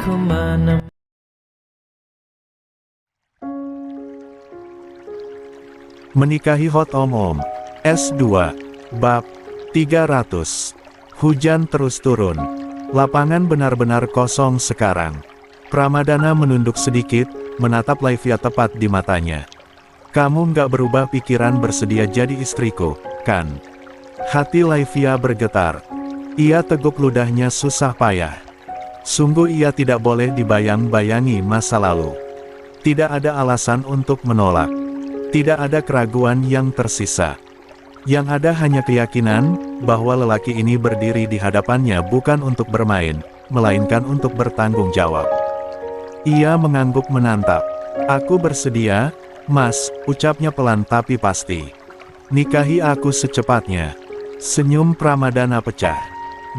kemana. Menikahi Hot Om S2 Bab 300. Hujan terus turun. Lapangan benar-benar kosong sekarang. Pramadana menunduk sedikit, menatap Laivia tepat di matanya. Kamu nggak berubah pikiran bersedia jadi istriku, kan? Hati Laivia bergetar. Ia teguk ludahnya susah payah. Sungguh ia tidak boleh dibayang-bayangi masa lalu. Tidak ada alasan untuk menolak. Tidak ada keraguan yang tersisa. Yang ada hanya keyakinan, bahwa lelaki ini berdiri di hadapannya bukan untuk bermain, melainkan untuk bertanggung jawab. Ia mengangguk menantap. Aku bersedia, Mas, ucapnya pelan tapi pasti. Nikahi aku secepatnya. Senyum Pramadana pecah.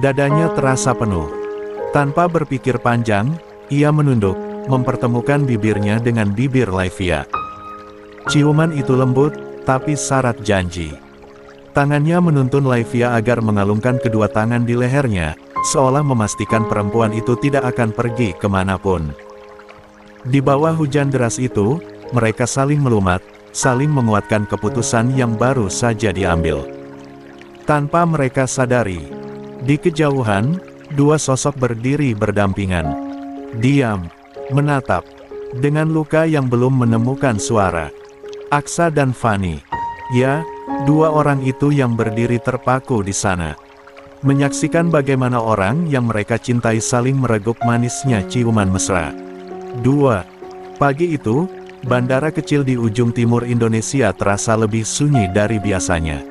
Dadanya terasa penuh. Tanpa berpikir panjang, ia menunduk, mempertemukan bibirnya dengan bibir Laivia. Ciuman itu lembut, tapi syarat janji. Tangannya menuntun Laivia agar mengalungkan kedua tangan di lehernya, seolah memastikan perempuan itu tidak akan pergi kemanapun. Di bawah hujan deras itu, mereka saling melumat, saling menguatkan keputusan yang baru saja diambil. Tanpa mereka sadari, di kejauhan, dua sosok berdiri berdampingan. Diam, menatap, dengan luka yang belum menemukan suara. Aksa dan Fanny. Ya, dua orang itu yang berdiri terpaku di sana. Menyaksikan bagaimana orang yang mereka cintai saling mereguk manisnya ciuman mesra. 2. Pagi itu, bandara kecil di ujung timur Indonesia terasa lebih sunyi dari biasanya.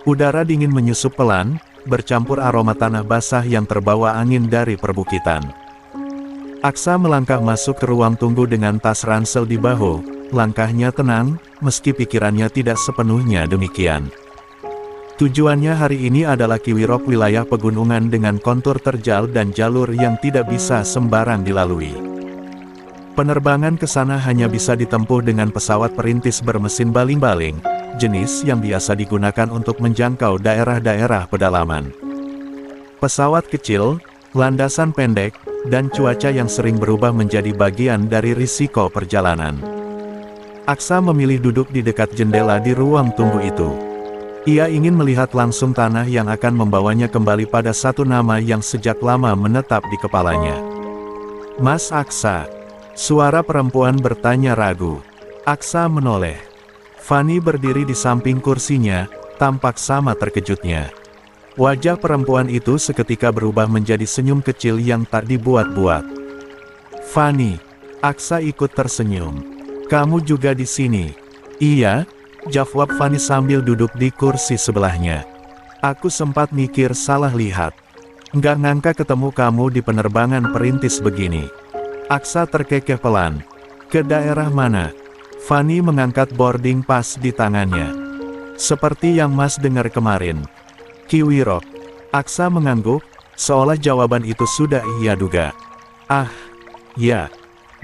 Udara dingin menyusup pelan, bercampur aroma tanah basah yang terbawa angin dari perbukitan. Aksa melangkah masuk ke ruang tunggu dengan tas ransel di bahu. Langkahnya tenang, meski pikirannya tidak sepenuhnya demikian. Tujuannya hari ini adalah Kiwirok, wilayah pegunungan dengan kontur terjal dan jalur yang tidak bisa sembarang dilalui. Penerbangan ke sana hanya bisa ditempuh dengan pesawat perintis bermesin baling-baling, jenis yang biasa digunakan untuk menjangkau daerah-daerah pedalaman. Pesawat kecil, landasan pendek, dan cuaca yang sering berubah menjadi bagian dari risiko perjalanan. Aksa memilih duduk di dekat jendela di ruang tunggu itu. Ia ingin melihat langsung tanah yang akan membawanya kembali pada satu nama yang sejak lama menetap di kepalanya. Mas Aksa. Suara perempuan bertanya ragu. Aksa menoleh. Fanny berdiri di samping kursinya, tampak sama terkejutnya. Wajah perempuan itu seketika berubah menjadi senyum kecil yang tak dibuat-buat. Fanny. Aksa ikut tersenyum. Kamu juga di sini? Iya, jawab Fanny sambil duduk di kursi sebelahnya. Aku sempat mikir salah lihat. Nggak nyangka ketemu kamu di penerbangan perintis begini. Aksa terkekeh pelan. Ke daerah mana? Fanny mengangkat boarding pass di tangannya. Seperti yang Mas dengar kemarin. Kiwirok. Aksa mengangguk, seolah jawaban itu sudah ia duga. Ah, ya.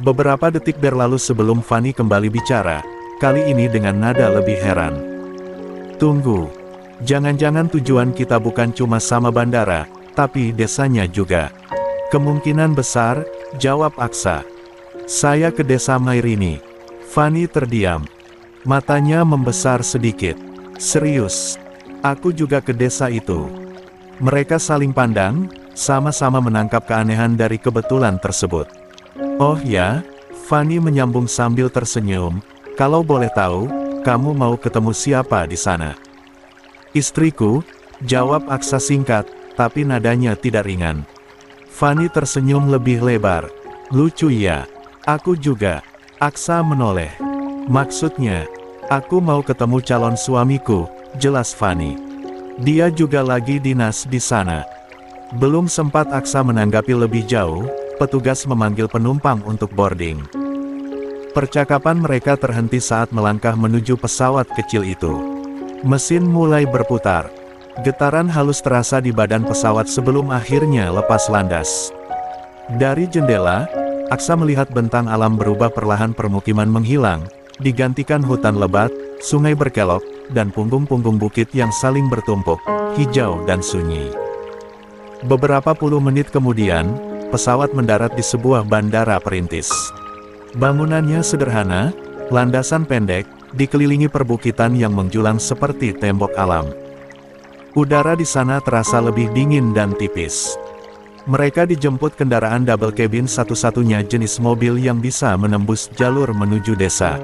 Beberapa detik berlalu sebelum Fanny kembali bicara, kali ini dengan nada lebih heran. Tunggu. Jangan-jangan tujuan kita bukan cuma sama bandara, tapi desanya juga. Kemungkinan besar, jawab Aksa. Saya ke desa Mairini. Fanny terdiam. Matanya membesar sedikit. Serius. Aku juga ke desa itu. Mereka saling pandang, sama-sama menangkap keanehan dari kebetulan tersebut. Oh ya, Fanny menyambung sambil tersenyum. Kalau boleh tahu, kamu mau ketemu siapa di sana? Istriku, jawab Aksa singkat, tapi nadanya tidak ringan. Fanny tersenyum lebih lebar. Lucu ya. Aku juga. Aksa menoleh. Maksudnya, aku mau ketemu calon suamiku, jelas Fanny. Dia juga lagi dinas di sana. Belum sempat Aksa menanggapi lebih jauh, petugas memanggil penumpang untuk boarding. Percakapan mereka terhenti saat melangkah menuju pesawat kecil itu. Mesin mulai berputar. Getaran halus terasa di badan pesawat sebelum akhirnya lepas landas. Dari jendela, Aksa melihat bentang alam berubah perlahan, permukiman menghilang, digantikan hutan lebat, sungai berkelok, dan punggung-punggung bukit yang saling bertumpuk, hijau dan sunyi. Beberapa puluh menit kemudian, pesawat mendarat di sebuah bandara perintis. Bangunannya sederhana, landasan pendek, dikelilingi perbukitan yang menjulang seperti tembok alam. Udara di sana terasa lebih dingin dan tipis. Mereka dijemput kendaraan double cabin satu-satunya jenis mobil yang bisa menembus jalur menuju desa.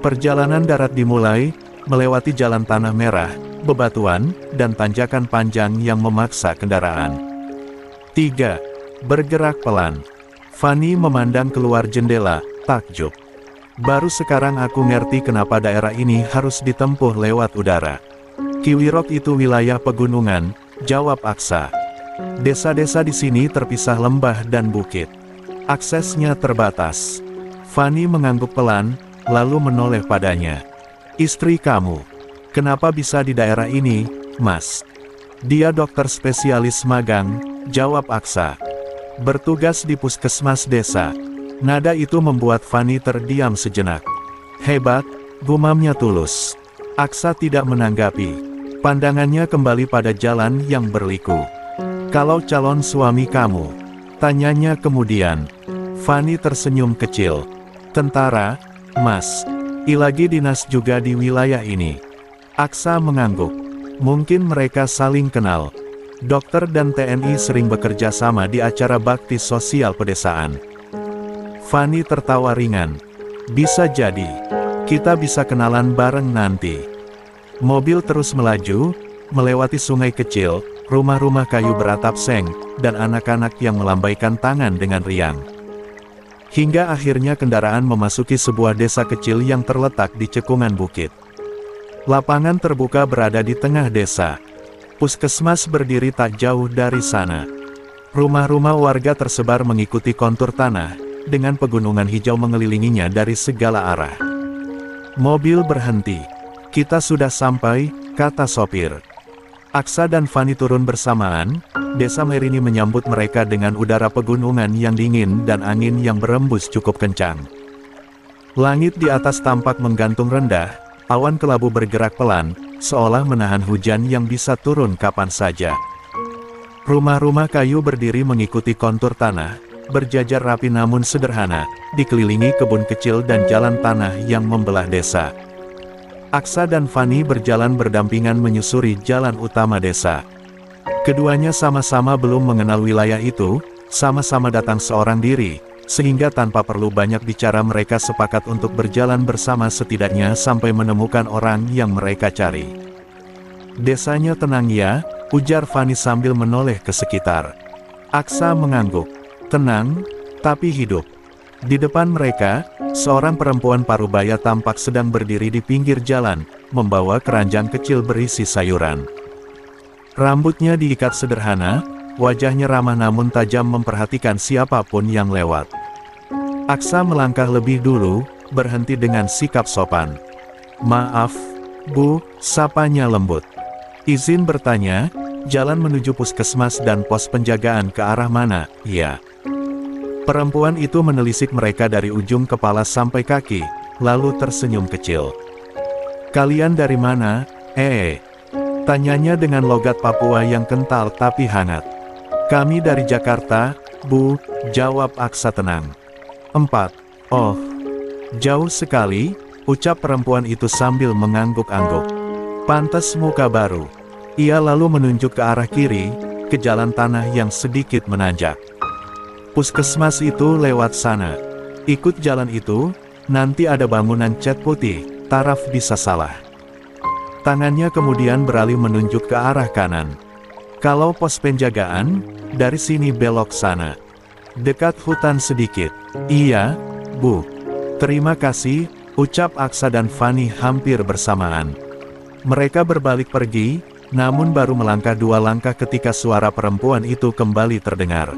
Perjalanan darat dimulai, melewati jalan tanah merah, bebatuan, dan tanjakan panjang yang memaksa kendaraan. 3. Bergerak pelan. Fanny memandang keluar jendela, takjub. Baru sekarang aku ngerti kenapa daerah ini harus ditempuh lewat udara. Kiwirok itu wilayah pegunungan, jawab Aksa. Desa-desa di sini terpisah lembah dan bukit. Aksesnya terbatas. Fanny mengangguk pelan, lalu menoleh padanya. Istri kamu. Kenapa bisa di daerah ini, Mas? Dia dokter spesialis magang, jawab Aksa. Bertugas di puskesmas desa. Nada itu membuat Fanny terdiam sejenak. Hebat, gumamnya tulus. Aksa tidak menanggapi. Pandangannya kembali pada jalan yang berliku. Kalau calon suami kamu? Tanyanya kemudian. Fanny tersenyum kecil. Tentara, Mas. Ilagi dinas juga di wilayah ini. Aksa mengangguk. Mungkin mereka saling kenal. Dokter dan TNI sering bekerja sama di acara bakti sosial pedesaan. Fanny tertawa ringan. Bisa jadi. Kita bisa kenalan bareng nanti. Mobil terus melaju, melewati sungai kecil, rumah-rumah kayu beratap seng, dan anak-anak yang melambaikan tangan dengan riang. Hingga akhirnya kendaraan memasuki sebuah desa kecil yang terletak di cekungan bukit. Lapangan terbuka berada di tengah desa. Puskesmas berdiri tak jauh dari sana. Rumah-rumah warga tersebar mengikuti kontur tanah, dengan pegunungan hijau mengelilinginya dari segala arah. Mobil berhenti. Kita sudah sampai, kata sopir. Aksa dan Fanny turun bersamaan. Desa Merini menyambut mereka dengan udara pegunungan yang dingin dan angin yang berembus cukup kencang. Langit di atas tampak menggantung rendah, awan kelabu bergerak pelan, seolah menahan hujan yang bisa turun kapan saja. Rumah-rumah kayu berdiri mengikuti kontur tanah, berjajar rapi namun sederhana, dikelilingi kebun kecil dan jalan tanah yang membelah desa. Aksa dan Fanny berjalan berdampingan menyusuri jalan utama desa. Keduanya sama-sama belum mengenal wilayah itu, sama-sama datang seorang diri, sehingga tanpa perlu banyak bicara mereka sepakat untuk berjalan bersama setidaknya sampai menemukan orang yang mereka cari. Desanya tenang ya, ujar Fanny sambil menoleh ke sekitar. Aksa mengangguk. Tenang, tapi hidup. Di depan mereka, seorang perempuan parubaya tampak sedang berdiri di pinggir jalan, membawa keranjang kecil berisi sayuran. Rambutnya diikat sederhana, wajahnya ramah namun tajam memperhatikan siapapun yang lewat. Aksa melangkah lebih dulu, berhenti dengan sikap sopan. Maaf, Bu, sapanya lembut. Izin bertanya, jalan menuju puskesmas dan pos penjagaan ke arah mana? Ya. Perempuan itu menelisik mereka dari ujung kepala sampai kaki, lalu tersenyum kecil. Kalian dari mana? Tanyanya dengan logat Papua yang kental tapi hangat. Kami dari Jakarta, Bu, jawab Aksa tenang. 4. Oh, jauh sekali, ucap perempuan itu sambil mengangguk-angguk. Pantes muka baru. Ia lalu menunjuk ke arah kiri, ke jalan tanah yang sedikit menanjak. Puskesmas itu lewat sana. Ikut jalan itu, nanti ada bangunan cat putih, taraf bisa salah. Tangannya kemudian beralih menunjuk ke arah kanan. Kalau pos penjagaan, dari sini belok sana. Dekat hutan sedikit. Iya, Bu. Terima kasih, ucap Aksa dan Fanny hampir bersamaan. Mereka berbalik pergi, namun baru melangkah 2 langkah ketika suara perempuan itu kembali terdengar.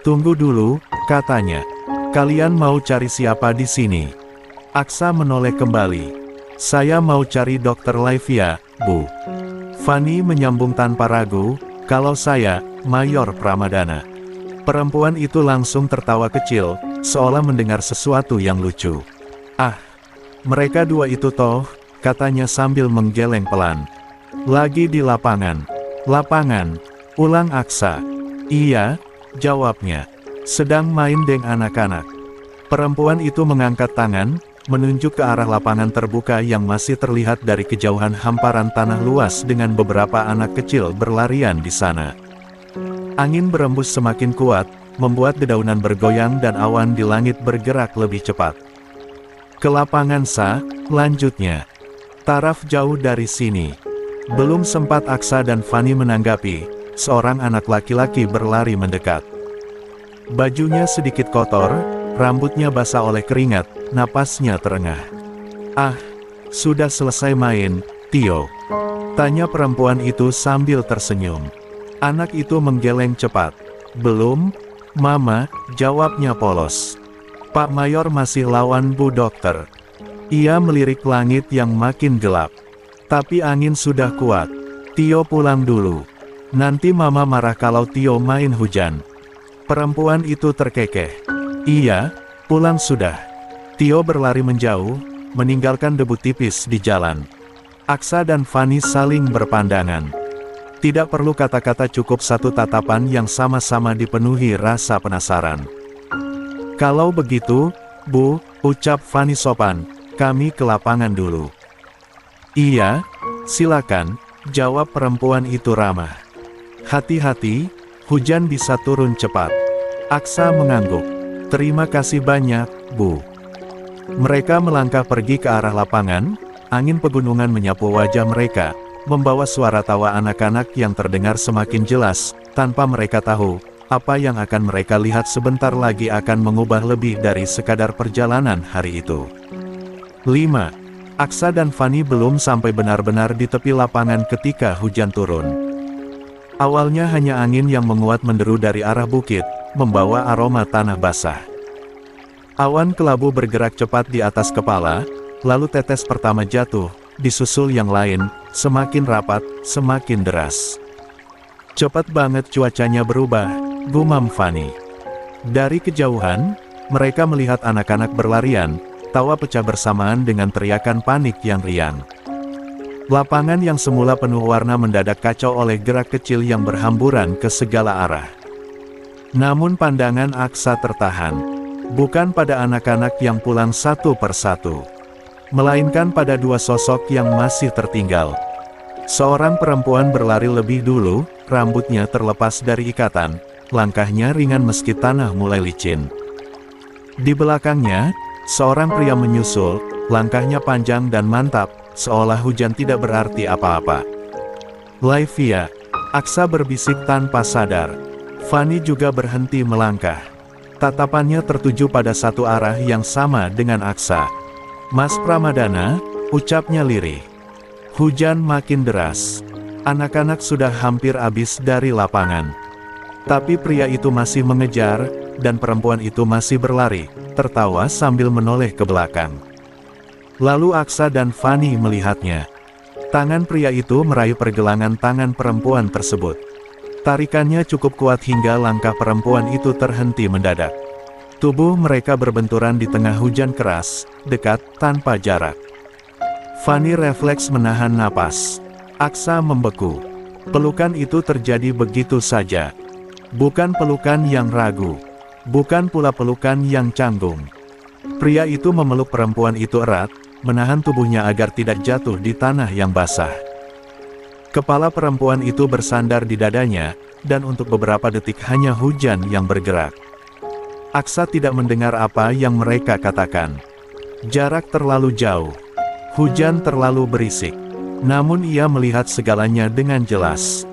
Tunggu dulu, katanya. Kalian mau cari siapa di sini? Aksa menoleh kembali. Saya mau cari Dokter Laivia, Bu. Fanny menyambung tanpa ragu, kalau saya, Mayor Pramadana. Perempuan itu langsung tertawa kecil, seolah mendengar sesuatu yang lucu. Ah, mereka dua itu toh, katanya sambil menggeleng pelan. Lagi di lapangan. Lapangan, ulang Aksa. Iya, jawabnya. Sedang main dengan anak-anak. Perempuan itu mengangkat tangan, menunjuk ke arah lapangan terbuka yang masih terlihat dari kejauhan hamparan tanah luas dengan beberapa anak kecil berlarian di sana. Angin berembus semakin kuat, membuat dedaunan bergoyang dan awan di langit bergerak lebih cepat. Ke lapangan lanjutnya. Taraf jauh dari sini. Belum sempat Aksa dan Fanny menanggapi, seorang anak laki-laki berlari mendekat. Bajunya sedikit kotor, rambutnya basah oleh keringat, napasnya terengah. "Ah, sudah selesai main, Tio?" tanya perempuan itu sambil tersenyum. Anak itu menggeleng cepat. "Belum, Mama," jawabnya polos. "Pak Mayor masih lawan Bu Dokter." Ia melirik langit yang makin gelap. "Tapi angin sudah kuat. Tio pulang dulu. Nanti Mama marah kalau Tio main hujan." Perempuan itu terkekeh. "Iya, pulang sudah." Tio berlari menjauh, meninggalkan debu tipis di jalan. Aksa dan Fanny saling berpandangan. Tidak perlu kata-kata, cukup satu tatapan yang sama-sama dipenuhi rasa penasaran. "Kalau begitu, Bu," ucap Fanny sopan, "kami ke lapangan dulu." "Iya, silakan," jawab perempuan itu ramah. "Hati-hati, hujan bisa turun cepat." Aksa mengangguk. "Terima kasih banyak, Bu." Mereka melangkah pergi ke arah lapangan, angin pegunungan menyapu wajah mereka, membawa suara tawa anak-anak yang terdengar semakin jelas, tanpa mereka tahu, apa yang akan mereka lihat sebentar lagi akan mengubah lebih dari sekadar perjalanan hari itu. 5. Aksa dan Fanny belum sampai benar-benar di tepi lapangan ketika hujan turun. Awalnya hanya angin yang menguat menderu dari arah bukit, membawa aroma tanah basah. Awan kelabu bergerak cepat di atas kepala, lalu tetes pertama jatuh, disusul yang lain, semakin rapat, semakin deras. "Cepat banget cuacanya berubah," gumam Fanny. Dari kejauhan, mereka melihat anak-anak berlarian, tawa pecah bersamaan dengan teriakan panik yang riang. Lapangan yang semula penuh warna mendadak kacau oleh gerak kecil yang berhamburan ke segala arah. Namun pandangan Aksa tertahan. Bukan pada anak-anak yang pulang satu persatu, melainkan pada dua sosok yang masih tertinggal. Seorang perempuan berlari lebih dulu, rambutnya terlepas dari ikatan, langkahnya ringan meski tanah mulai licin. Di belakangnya, seorang pria menyusul, langkahnya panjang dan mantap, seolah hujan tidak berarti apa-apa. "Laivia," Aksa berbisik tanpa sadar. Fanny juga berhenti melangkah. Tatapannya tertuju pada satu arah yang sama dengan Aksa. "Mas Pramadana," ucapnya lirih. Hujan makin deras. Anak-anak sudah hampir habis dari lapangan. Tapi pria itu masih mengejar, dan perempuan itu masih berlari, tertawa sambil menoleh ke belakang. Lalu Aksa dan Fanny melihatnya. Tangan pria itu meraih pergelangan tangan perempuan tersebut. Tarikannya cukup kuat hingga langkah perempuan itu terhenti mendadak. Tubuh mereka berbenturan di tengah hujan keras, dekat, tanpa jarak. Fanny refleks menahan napas. Aksa membeku. Pelukan itu terjadi begitu saja. Bukan pelukan yang ragu. Bukan pula pelukan yang canggung. Pria itu memeluk perempuan itu erat, menahan tubuhnya agar tidak jatuh di tanah yang basah. Kepala perempuan itu bersandar di dadanya, dan untuk beberapa detik hanya hujan yang bergerak. Aksa tidak mendengar apa yang mereka katakan. Jarak terlalu jauh. Hujan terlalu berisik. Namun ia melihat segalanya dengan jelas.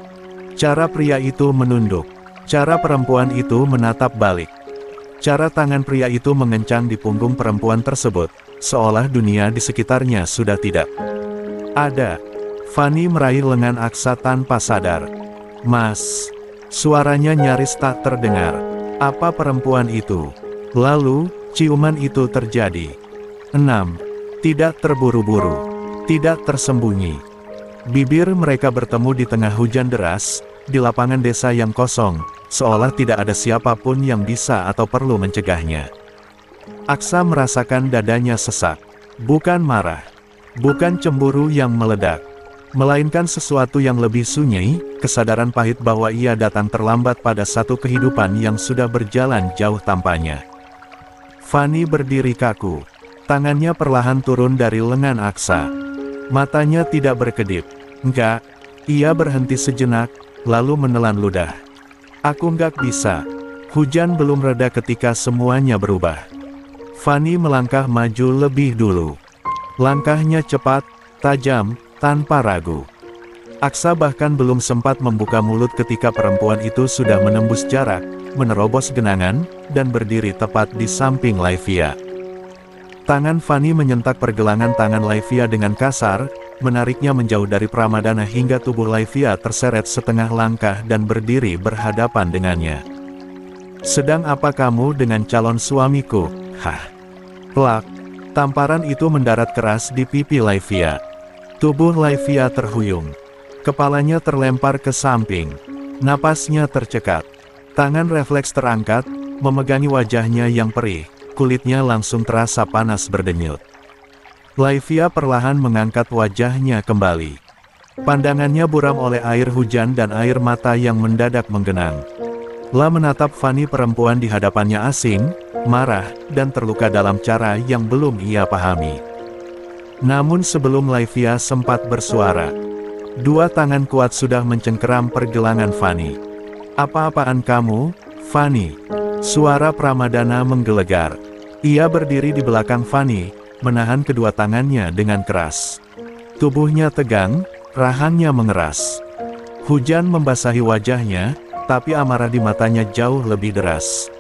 Cara pria itu menunduk. Cara perempuan itu menatap balik. Cara tangan pria itu mengencang di punggung perempuan tersebut, seolah dunia di sekitarnya sudah tidak ada. Fanny meraih lengan Aksa tanpa sadar. "Mas." Suaranya nyaris tak terdengar. Apa perempuan itu? Lalu, ciuman itu terjadi. 6. Tidak terburu-buru. Tidak tersembunyi. Bibir mereka bertemu di tengah hujan deras, di lapangan desa yang kosong, seolah tidak ada siapapun yang bisa atau perlu mencegahnya. Aksa merasakan dadanya sesak. Bukan marah. Bukan cemburu yang meledak. Melainkan sesuatu yang lebih sunyi, kesadaran pahit bahwa ia datang terlambat pada satu kehidupan yang sudah berjalan jauh tanpanya. Fanny berdiri kaku. Tangannya perlahan turun dari lengan Aksa. Matanya tidak berkedip. Enggak. Ia berhenti sejenak, lalu menelan ludah. Aku nggak bisa. Hujan belum reda ketika semuanya berubah. Fanny melangkah maju lebih dulu. Langkahnya cepat, tajam, tanpa ragu. Aksa bahkan belum sempat membuka mulut ketika perempuan itu sudah menembus jarak, menerobos genangan, dan berdiri tepat di samping Laivia. Tangan Fanny menyentak pergelangan tangan Laivia dengan kasar, menariknya menjauh dari Pramadana hingga tubuh Laivia terseret setengah langkah dan berdiri berhadapan dengannya. Sedang apa kamu dengan calon suamiku? Hah? Plak. Tamparan itu mendarat keras di pipi Laivia. Tubuh Laivia terhuyung. Kepalanya terlempar ke samping. Napasnya tercekat. Tangan refleks terangkat, memegangi wajahnya yang perih. Kulitnya langsung terasa panas berdenyut. Laivia perlahan mengangkat wajahnya kembali. Pandangannya buram oleh air hujan dan air mata yang mendadak menggenang. La menatap Fanny, perempuan di hadapannya asing, marah, dan terluka dalam cara yang belum ia pahami. Namun sebelum Laivia sempat bersuara, dua tangan kuat sudah mencengkeram pergelangan Fanny. Apa-apaan kamu, Fanny? Suara Pramadana menggelegar. Ia berdiri di belakang Fanny, menahan kedua tangannya dengan keras. Tubuhnya tegang, rahangnya mengeras. Hujan membasahi wajahnya, tapi amarah di matanya jauh lebih deras.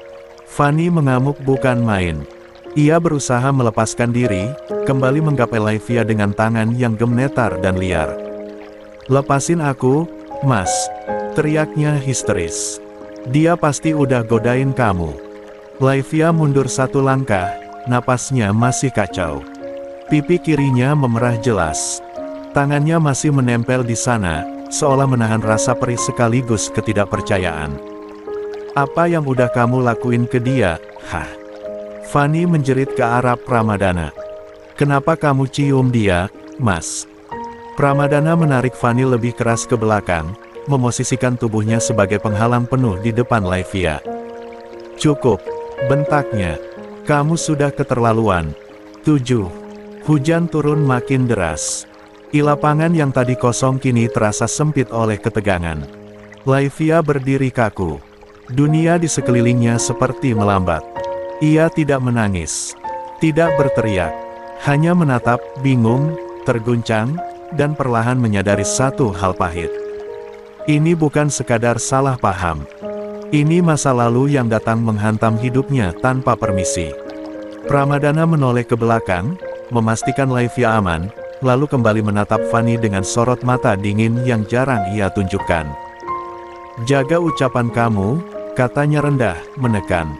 Fanny mengamuk bukan main. Ia berusaha melepaskan diri, kembali menggapai Laivia dengan tangan yang gemetar dan liar. Lepasin aku, Mas, teriaknya histeris. Dia pasti udah godain kamu. Laivia mundur satu langkah, napasnya masih kacau. Pipi kirinya memerah jelas. Tangannya masih menempel di sana, seolah menahan rasa perih sekaligus ketidakpercayaan. Apa yang udah kamu lakuin ke dia, hah? Fanny menjerit ke arah Pramadana. Kenapa kamu cium dia, Mas? Pramadana menarik Fanny lebih keras ke belakang, memosisikan tubuhnya sebagai penghalang penuh di depan Laivia. Cukup, bentaknya. Kamu sudah keterlaluan. 7. Hujan turun makin deras. Di lapangan yang tadi kosong kini terasa sempit oleh ketegangan. Laivia berdiri kaku. Dunia di sekelilingnya seperti melambat. Ia tidak menangis, tidak berteriak, hanya menatap, bingung, terguncang, dan perlahan menyadari satu hal pahit. Ini bukan sekadar salah paham. Ini masa lalu yang datang menghantam hidupnya tanpa permisi. Pramadana menoleh ke belakang, memastikan Laivia aman, lalu kembali menatap Fanny dengan sorot mata dingin yang jarang ia tunjukkan. Jaga ucapan kamu, katanya rendah, menekan.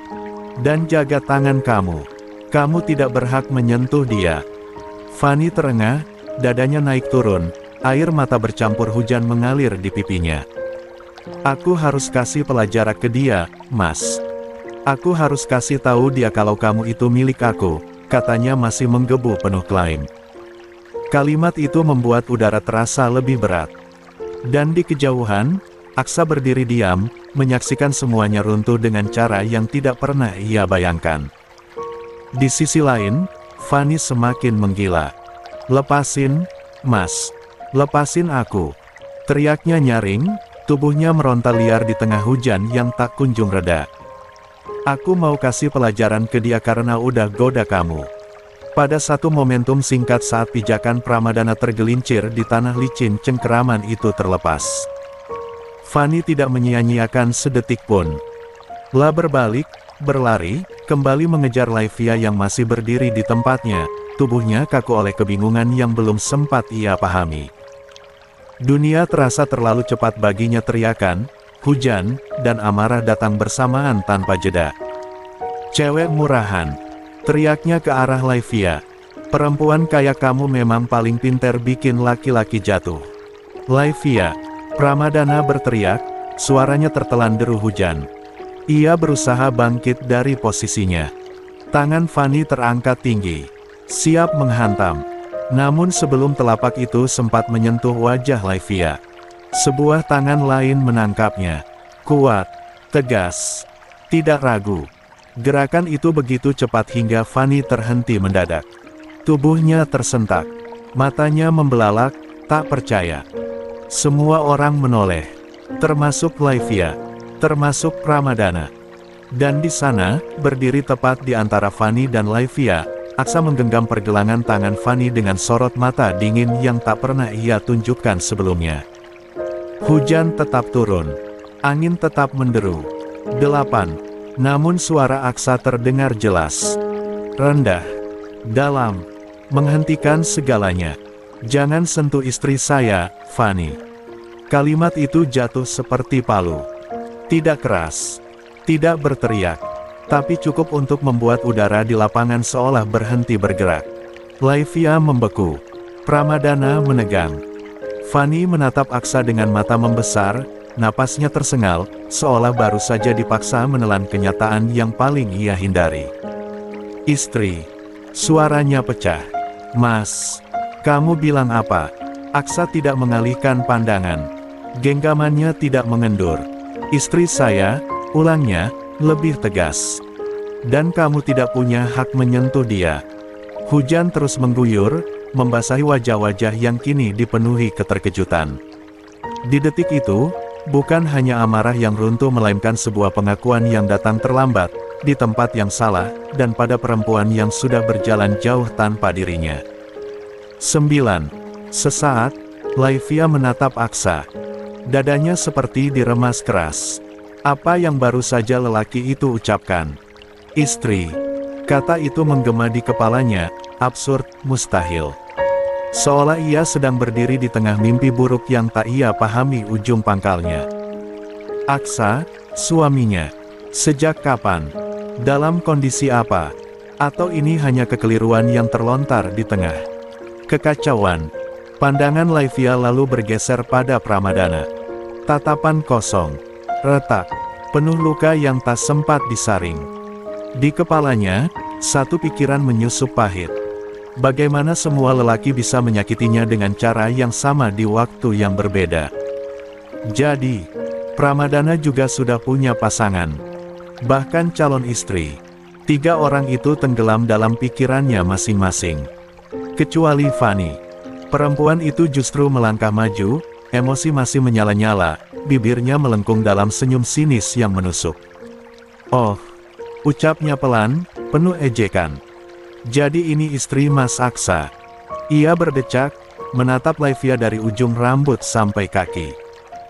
Dan jaga tangan kamu. Kamu tidak berhak menyentuh dia. Fanny terengah, dadanya naik turun, air mata bercampur hujan mengalir di pipinya. Aku harus kasih pelajaran ke dia, Mas. Aku harus kasih tahu dia kalau kamu itu milik aku, katanya masih menggebu penuh klaim. Kalimat itu membuat udara terasa lebih berat. Dan di kejauhan, Aksa berdiri diam, menyaksikan semuanya runtuh dengan cara yang tidak pernah ia bayangkan. Di sisi lain, Fanny semakin menggila. Lepasin, Mas. Lepasin aku. Teriaknya nyaring, tubuhnya meronta liar di tengah hujan yang tak kunjung reda. Aku mau kasih pelajaran ke dia karena udah goda kamu. Pada satu momentum singkat saat pijakan Pramadana tergelincir di tanah licin, cengkeraman itu terlepas. Fanny tidak menyia-nyiakan sedetik pun. La berbalik, berlari, kembali mengejar Laivia yang masih berdiri di tempatnya, tubuhnya kaku oleh kebingungan yang belum sempat ia pahami. Dunia terasa terlalu cepat baginya. Teriakan, hujan, dan amarah datang bersamaan tanpa jeda. Cewek murahan, teriaknya ke arah Laivia. Perempuan kayak kamu memang paling pinter bikin laki-laki jatuh. Laivia, Pramadana berteriak, suaranya tertelan deru hujan. Ia berusaha bangkit dari posisinya. Tangan Fanny terangkat tinggi, siap menghantam. Namun sebelum telapak itu sempat menyentuh wajah Laivia, Sebuah tangan lain menangkapnya. Kuat, tegas, tidak ragu. Gerakan itu begitu cepat hingga Fanny terhenti mendadak. Tubuhnya tersentak. Matanya membelalak, tak percaya. Semua orang menoleh. Termasuk Laivia. Termasuk Pramadana. Dan di sana, berdiri tepat di antara Fanny dan Laivia, Aksa menggenggam pergelangan tangan Fanny dengan sorot mata dingin yang tak pernah ia tunjukkan sebelumnya. Hujan tetap turun. Angin tetap menderu. 8. Namun suara Aksa terdengar jelas. Rendah. Dalam. Menghentikan segalanya. Jangan sentuh istri saya, Fanny. Kalimat itu jatuh seperti palu. Tidak keras. Tidak berteriak. Tapi cukup untuk membuat udara di lapangan seolah berhenti bergerak. Laivia membeku. Pramadana menegang. Fanny menatap Aksa dengan mata membesar, napasnya tersengal, seolah baru saja dipaksa menelan kenyataan yang paling ia hindari. Istri. Suaranya pecah. Mas, kamu bilang apa? Aksa tidak mengalihkan pandangan. Genggamannya tidak mengendur. Istri saya, ulangnya, lebih tegas. Dan kamu tidak punya hak menyentuh dia. Hujan terus mengguyur, membasahi wajah-wajah yang kini dipenuhi keterkejutan. Di detik itu, bukan hanya amarah yang runtuh melainkan sebuah pengakuan yang datang terlambat, di tempat yang salah, dan pada perempuan yang sudah berjalan jauh tanpa dirinya. 9. Sesaat, Laivia menatap Aksa. Dadanya seperti diremas keras. Apa yang baru saja lelaki itu ucapkan? Istri. Kata itu menggema di kepalanya, absurd, mustahil. Seolah ia sedang berdiri di tengah mimpi buruk yang tak ia pahami ujung pangkalnya. Aksa, suaminya. Sejak kapan? Dalam kondisi apa? Atau ini hanya kekeliruan yang terlontar di tengah kekacauan? Pandangan Laivia lalu bergeser pada Pramadana. Tatapan kosong, retak, penuh luka yang tak sempat disaring. Di kepalanya, satu pikiran menyusup pahit. Bagaimana semua lelaki bisa menyakitinya dengan cara yang sama di waktu yang berbeda? Jadi, Pramadana juga sudah punya pasangan. Bahkan calon istri. 3 orang itu tenggelam dalam pikirannya masing-masing. Kecuali Fanny. Perempuan itu justru melangkah maju, emosi masih menyala-nyala, bibirnya melengkung dalam senyum sinis yang menusuk. Oh, ucapnya pelan, penuh ejekan. Jadi ini istri Mas Aksa. Ia berdecak, menatap Laivia dari ujung rambut sampai kaki.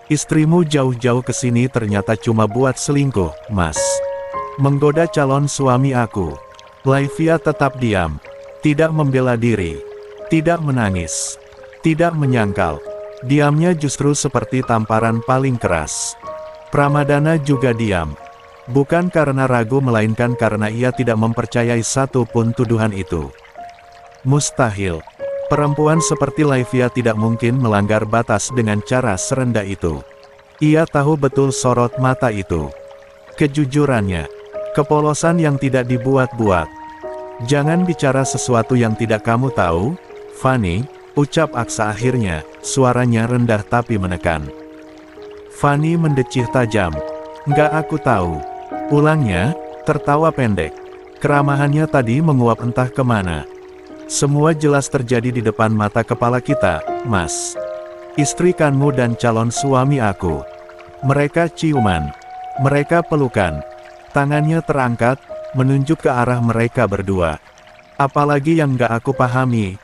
Istrimu jauh-jauh ke sini ternyata cuma buat selingkuh, Mas. Menggoda calon suami aku. Laivia tetap diam. Tidak membela diri. Tidak menangis. Tidak menyangkal. Diamnya justru seperti tamparan paling keras. Pramadana juga diam. Bukan karena ragu melainkan karena ia tidak mempercayai satu pun tuduhan itu. Mustahil. Perempuan seperti Laivia tidak mungkin melanggar batas dengan cara serendah itu. Ia tahu betul sorot mata itu. Kejujurannya. Kepolosan yang tidak dibuat-buat. Jangan bicara sesuatu yang tidak kamu tahu, Fanny, ucap Aksa akhirnya, suaranya rendah tapi menekan. Fanny mendecih tajam. Nggak aku tahu. Ulangnya, tertawa pendek. Keramahannya tadi menguap entah kemana. Semua jelas terjadi di depan mata kepala kita, Mas. Istri kanmu dan calon suami aku. Mereka ciuman. Mereka pelukan. Tangannya terangkat, menunjuk ke arah mereka berdua. Apalagi yang gak aku pahami,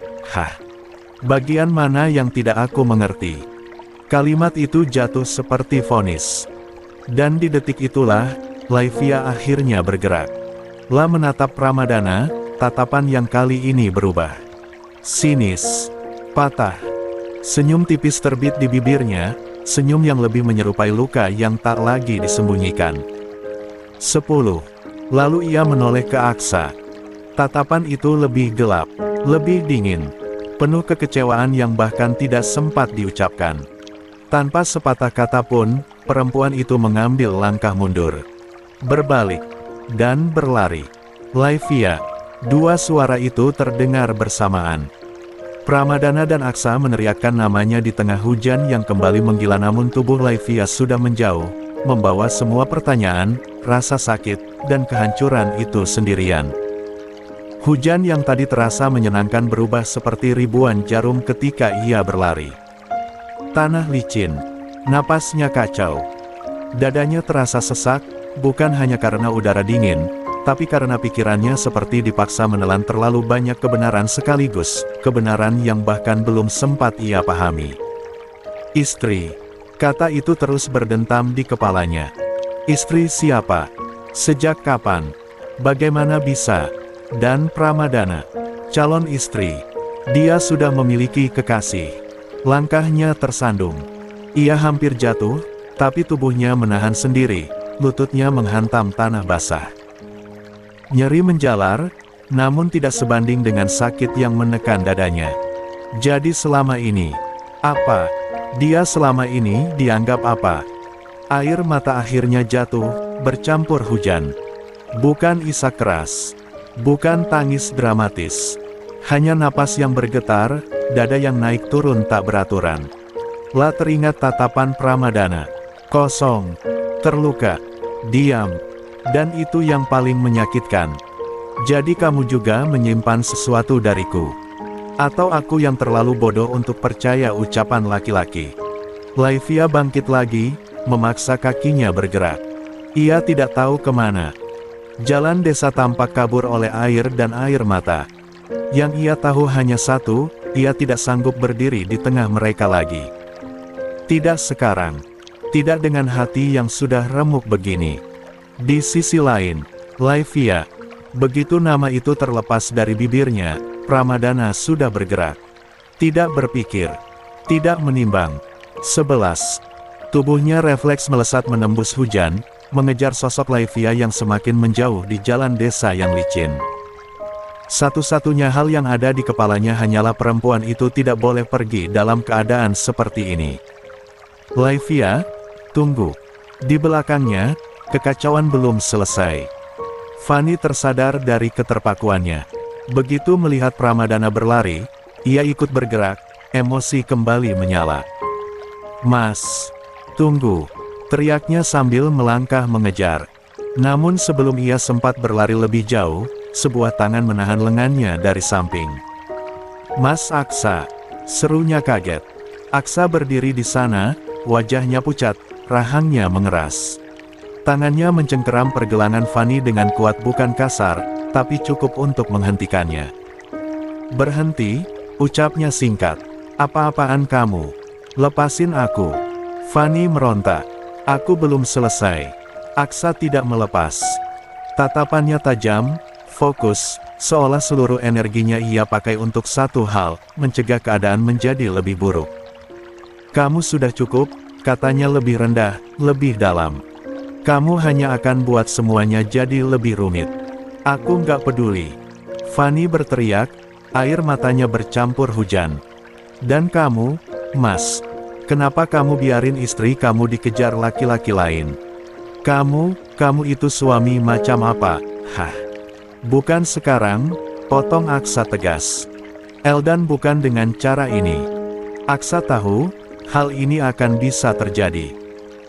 bagian mana yang tidak aku mengerti. Kalimat itu jatuh seperti vonis. Dan di detik itulah, Laivia akhirnya bergerak. Lah menatap Pramadana, tatapan yang kali ini berubah. Sinis. Patah. Senyum tipis terbit di bibirnya, senyum yang lebih menyerupai luka yang tak lagi disembunyikan. 10. Lalu ia menoleh ke Aksa. Tatapan itu lebih gelap, lebih dingin, penuh kekecewaan yang bahkan tidak sempat diucapkan. Tanpa sepatah kata pun, perempuan itu mengambil langkah mundur. Berbalik. Dan berlari. Laivia. 2 suara itu terdengar bersamaan. Pramadana dan Aksa meneriakkan namanya di tengah hujan yang kembali menggila, namun tubuh Laivia sudah menjauh, membawa semua pertanyaan, rasa sakit, dan kehancuran itu sendirian. Hujan yang tadi terasa menyenangkan berubah seperti ribuan jarum ketika ia berlari. Tanah licin, napasnya kacau. Dadanya terasa sesak, bukan hanya karena udara dingin, tapi karena pikirannya seperti dipaksa menelan terlalu banyak kebenaran sekaligus, kebenaran yang bahkan belum sempat ia pahami. Istri, kata itu terus berdentam di kepalanya. Istri siapa? Sejak kapan? Bagaimana bisa? Dan Pramadana, calon istri. Dia sudah memiliki kekasih. Langkahnya tersandung. Ia hampir jatuh, tapi tubuhnya menahan sendiri, lututnya menghantam tanah basah. Nyeri menjalar, namun tidak sebanding dengan sakit yang menekan dadanya. Jadi selama ini, apa? Dia selama ini dianggap apa? Air mata akhirnya jatuh, bercampur hujan. Bukan isak keras. Bukan tangis dramatis. Hanya napas yang bergetar, dada yang naik turun tak beraturan. Lah teringat tatapan Pramadana. Kosong. Terluka. Diam. Dan itu yang paling menyakitkan. Jadi kamu juga menyimpan sesuatu dariku. Atau aku yang terlalu bodoh untuk percaya ucapan laki-laki. Laivia bangkit lagi, memaksa kakinya bergerak. Ia tidak tahu kemana. Jalan desa tampak kabur oleh air dan air mata. Yang ia tahu hanya satu, ia tidak sanggup berdiri di tengah mereka lagi. Tidak sekarang. Tidak dengan hati yang sudah remuk begini. Di sisi lain, Laivia, begitu nama itu terlepas dari bibirnya, Pramadana sudah bergerak. Tidak berpikir. Tidak menimbang. 11. Tubuhnya refleks melesat menembus hujan, mengejar sosok Laivia yang semakin menjauh di jalan desa yang licin. Satu-satunya hal yang ada di kepalanya hanyalah perempuan itu tidak boleh pergi dalam keadaan seperti ini. Laivia, tunggu. Di belakangnya, kekacauan belum selesai. Fanny tersadar dari keterpakuannya. Begitu melihat Pramadana berlari, ia ikut bergerak, emosi kembali menyala. Mas, tunggu. Teriaknya sambil melangkah mengejar. Namun sebelum ia sempat berlari lebih jauh, sebuah tangan menahan lengannya dari samping. Mas Aksa, serunya kaget. Aksa berdiri di sana, wajahnya pucat, rahangnya mengeras. Tangannya mencengkeram pergelangan Fanny dengan kuat, bukan kasar, tapi cukup untuk menghentikannya. Berhenti, ucapnya singkat. Apa-apaan kamu? Lepasin aku. Fanny meronta. Aku belum selesai. Aksa tidak melepas. Tatapannya tajam, fokus, seolah seluruh energinya ia pakai untuk satu hal, mencegah keadaan menjadi lebih buruk. Kamu sudah cukup, katanya lebih rendah, lebih dalam. Kamu hanya akan buat semuanya jadi lebih rumit. Aku nggak peduli. Fanny berteriak, air matanya bercampur hujan. Dan kamu, Mas, kenapa kamu biarin istri kamu dikejar laki-laki lain? Kamu itu suami macam apa? Hah? Bukan sekarang, potong Aksa tegas. Eldan, bukan dengan cara ini. Aksa tahu, hal ini akan bisa terjadi.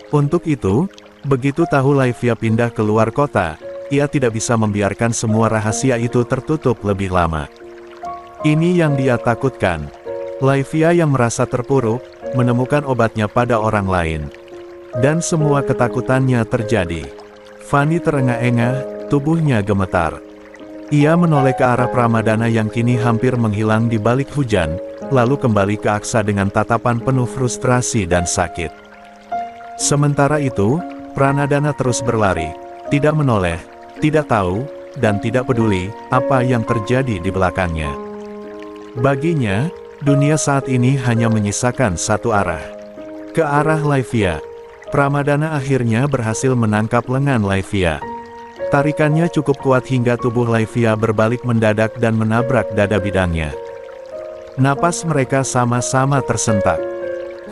Untuk itu, begitu tahu Laivia pindah ke luar kota, ia tidak bisa membiarkan semua rahasia itu tertutup lebih lama. Ini yang dia takutkan. Laivia yang merasa terpuruk, menemukan obatnya pada orang lain. Dan semua ketakutannya terjadi. Fanny terengah-engah, tubuhnya gemetar. Ia menoleh ke arah Pramadana yang kini hampir menghilang di balik hujan, lalu kembali ke Aksa dengan tatapan penuh frustrasi dan sakit. Sementara itu, Pramadana terus berlari, tidak menoleh, tidak tahu, dan tidak peduli apa yang terjadi di belakangnya. Baginya, dunia saat ini hanya menyisakan satu arah. Ke arah Laivia. Pramadana akhirnya berhasil menangkap lengan Laivia. Tarikannya cukup kuat hingga tubuh Laivia berbalik mendadak dan menabrak dada bidangnya. Napas mereka sama-sama tersentak.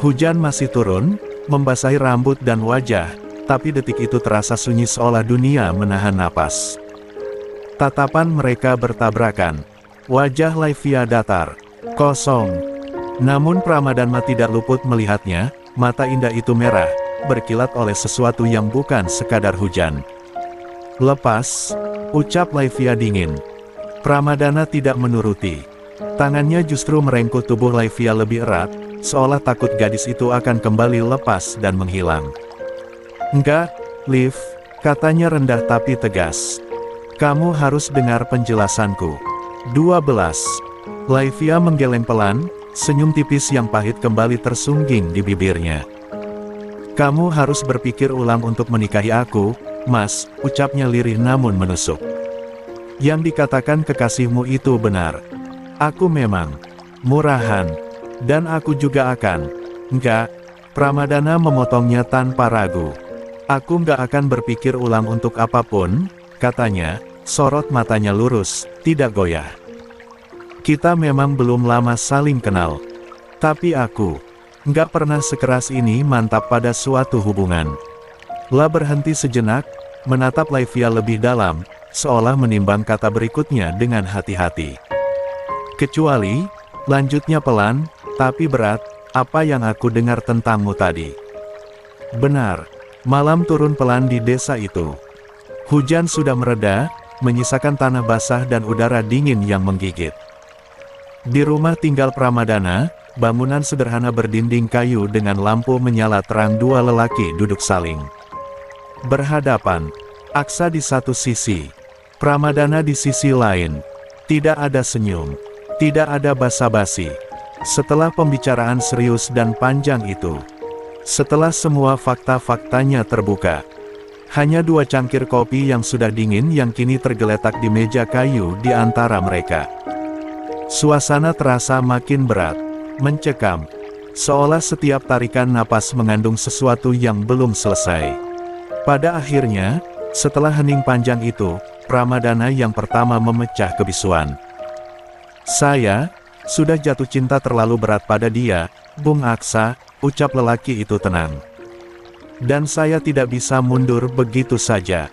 Hujan masih turun, membasahi rambut dan wajah, tapi detik itu terasa sunyi seolah dunia menahan napas. Tatapan mereka bertabrakan. Wajah Laivia datar. Kosong. Namun Pramadana tidak luput melihatnya, mata indah itu merah, berkilat oleh sesuatu yang bukan sekadar hujan. Lepas, ucap Laivia dingin. Pramadana tidak menuruti. Tangannya justru merengkuh tubuh Laivia lebih erat, seolah takut gadis itu akan kembali lepas dan menghilang. Enggak, Liv, katanya rendah tapi tegas. Kamu harus dengar penjelasanku. 12. Laivia menggeleng pelan, senyum tipis yang pahit kembali tersungging di bibirnya. Kamu harus berpikir ulang untuk menikahi aku, Mas, ucapnya lirih namun menusuk. Yang dikatakan kekasihmu itu benar. Aku memang murahan, dan aku juga akan. Enggak, Pramadana memotongnya tanpa ragu. Aku enggak akan berpikir ulang untuk apapun, katanya, sorot matanya lurus, tidak goyah. Kita memang belum lama saling kenal. Tapi aku nggak pernah sekeras ini mantap pada suatu hubungan. La berhenti sejenak, menatap Laivia lebih dalam, seolah menimbang kata berikutnya dengan hati-hati. Kecuali, lanjutnya pelan, tapi berat, apa yang aku dengar tentangmu tadi. Benar, malam turun pelan di desa itu. Hujan sudah mereda, menyisakan tanah basah dan udara dingin yang menggigit. Di rumah tinggal Pramadana, bangunan sederhana berdinding kayu dengan lampu menyala terang, dua lelaki duduk saling berhadapan. Aksa di satu sisi, Pramadana di sisi lain. Tidak ada senyum, tidak ada basa-basi. Setelah pembicaraan serius dan panjang itu, setelah semua fakta-faktanya terbuka, hanya dua cangkir kopi yang sudah dingin yang kini tergeletak di meja kayu di antara mereka. Suasana terasa makin berat, mencekam, seolah setiap tarikan napas mengandung sesuatu yang belum selesai. Pada akhirnya, setelah hening panjang itu, Pramadana yang pertama memecah kebisuan. Saya sudah jatuh cinta terlalu berat pada dia, Bung Aksa, ucap lelaki itu tenang. Dan saya tidak bisa mundur begitu saja.